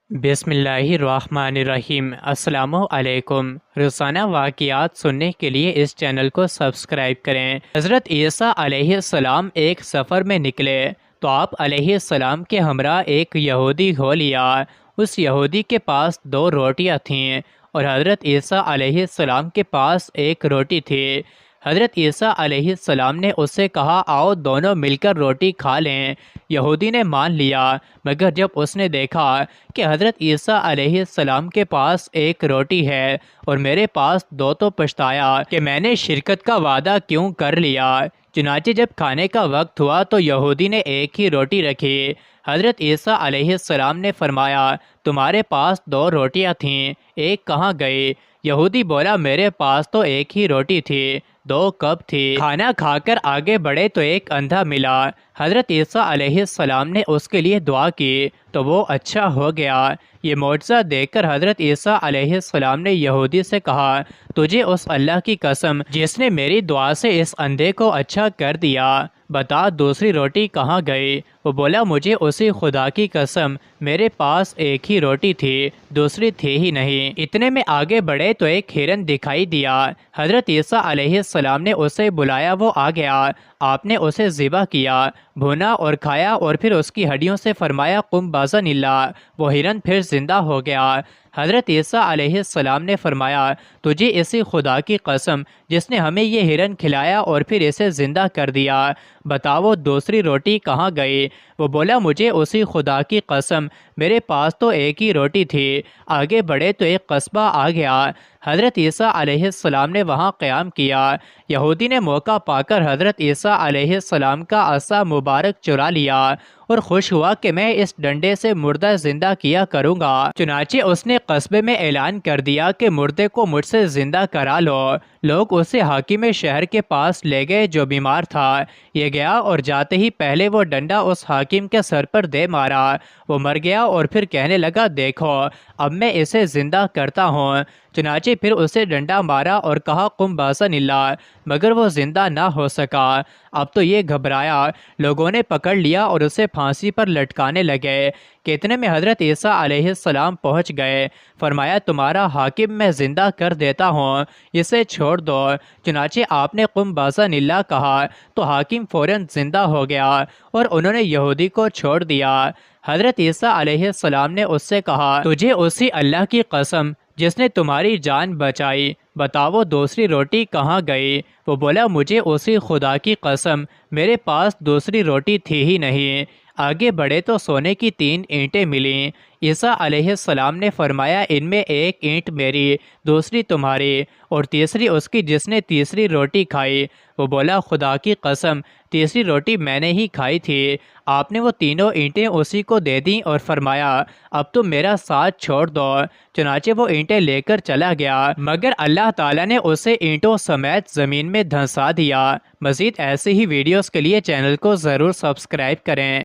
بسم اللہ الرحمن الرحیم۔ السلام علیکم۔ روزانہ واقعات سننے کے لیے اس چینل کو سبسکرائب کریں۔ حضرت عیسیٰ علیہ السلام ایک سفر میں نکلے تو آپ علیہ السلام کے ہمراہ ایک یہودی ہو لیا۔ اس یہودی کے پاس 2 روٹیاں تھیں اور حضرت عیسیٰ علیہ السلام کے پاس 1 روٹی تھی۔ حضرت عیسیٰ علیہ السلام نے اس سے کہا، آؤ دونوں مل کر روٹی کھا لیں۔ یہودی نے مان لیا، مگر جب اس نے دیکھا کہ حضرت عیسیٰ علیہ السلام کے پاس 1 روٹی ہے اور میرے پاس 2، تو پچھتایا کہ میں نے شرکت کا وعدہ کیوں کر لیا۔ چنانچہ جب کھانے کا وقت ہوا تو یہودی نے 1 ہی روٹی رکھی۔ حضرت عیسیٰ علیہ السلام نے فرمایا، تمہارے پاس 2 روٹیاں تھیں، 1 کہاں گئی؟ یہودی بولا، میرے پاس تو 1 ہی روٹی تھی، 2 کب تھی؟ کھانا کھا کر آگے بڑھے تو ایک اندھا ملا۔ حضرت عیسیٰ علیہ السلام نے اس کے لیے دعا کی تو وہ اچھا ہو گیا۔ یہ معجزہ دیکھ کر حضرت عیسیٰ علیہ السلام نے یہودی سے کہا، تجھے اس اللہ کی قسم جس نے میری دعا سے اس اندھے کو اچھا کر دیا، بتا دوسری روٹی کہاں گئی؟ وہ بولا، مجھے اسی خدا کی قسم، میرے پاس 1 ہی روٹی تھی، دوسری تھی ہی نہیں۔ اتنے میں آگے بڑھے تو ایک ہرن دکھائی دیا۔ حضرت عیسیٰ علیہ السلام نے اسے بلایا، وہ آ گیا۔ آپ نے اسے ذبح کیا، بھونا اور کھایا اور پھر اس کی ہڈیوں سے فرمایا، قم باذن اللہ۔ وہ ہرن پھر زندہ ہو گیا۔ حضرت عیسیٰ علیہ السلام نے فرمایا، تجھے اسی خدا کی قسم جس نے ہمیں یہ ہرن کھلایا اور پھر اسے زندہ کر دیا، بتاؤ دوسری روٹی کہاں گئی؟ وہ بولا، مجھے اسی خدا کی قسم، میرے پاس تو 1 ہی روٹی تھی۔ آگے بڑھے تو ایک قصبہ آ گیا۔ حضرت عیسیٰ علیہ السلام نے وہاں قیام کیا۔ یہودی نے موقع پا کر حضرت عیسیٰ علیہ السلام کا عصا مبارک چرا لیا اور خوش ہوا کہ میں اس ڈنڈے سے مردہ زندہ کیا کروں گا۔ چنانچہ اس نے قصبے میں اعلان کر دیا کہ مردے کو مجھ سے زندہ کرا لو۔ لوگ اسے حاکم شہر کے پاس لے گئے جو بیمار تھا۔ یہ گیا اور جاتے ہی پہلے وہ ڈنڈا اس حاکم کے سر پر دے مارا۔ وہ مر گیا اور پھر کہنے لگا، دیکھو اب میں اسے زندہ کرتا ہوں۔ چنانچہ پھر اسے ڈنڈا مارا اور کہا، قم باذن اللہ، مگر وہ زندہ نہ ہو سکا۔ اب تو یہ گھبرایا، لوگوں نے پکڑ لیا اور اسے پھانسی پر لٹکانے لگے کہ اتنے میں حضرت عیسیٰ علیہ السلام پہنچ گئے۔ فرمایا، تمہارا حاکم میں زندہ کر دیتا ہوں، اسے چھوڑ دو۔ چنانچہ آپ نے قم باذن اللہ کہا تو حاکم فوراً زندہ ہو گیا اور انہوں نے یہودی کو چھوڑ دیا۔ حضرت عیسیٰ علیہ السلام نے اس سے کہا، تجھے اسی اللہ کی قسم جس نے تمہاری جان بچائی، بتاؤ دوسری روٹی کہاں گئی؟ وہ بولا، مجھے اسی خدا کی قسم، میرے پاس دوسری روٹی تھی ہی نہیں۔ آگے بڑھے تو سونے کی 3 اینٹیں ملیں۔ عیسیٰ علیہ السلام نے فرمایا، ان میں 1 اینٹ میری، دوسری تمہاری اور تیسری اس کی جس نے تیسری روٹی کھائی۔ وہ بولا، خدا کی قسم، تیسری روٹی میں نے ہی کھائی تھی۔ آپ نے وہ تینوں اینٹیں اسی کو دے دیں اور فرمایا، اب تم میرا ساتھ چھوڑ دو۔ چنانچہ وہ اینٹیں لے کر چلا گیا، مگر اللہ تعالیٰ نے اسے اینٹوں سمیت زمین میں دھنسا دیا۔ مزید ایسے ہی ویڈیوز کے لیے چینل کو ضرور سبسکرائب کریں۔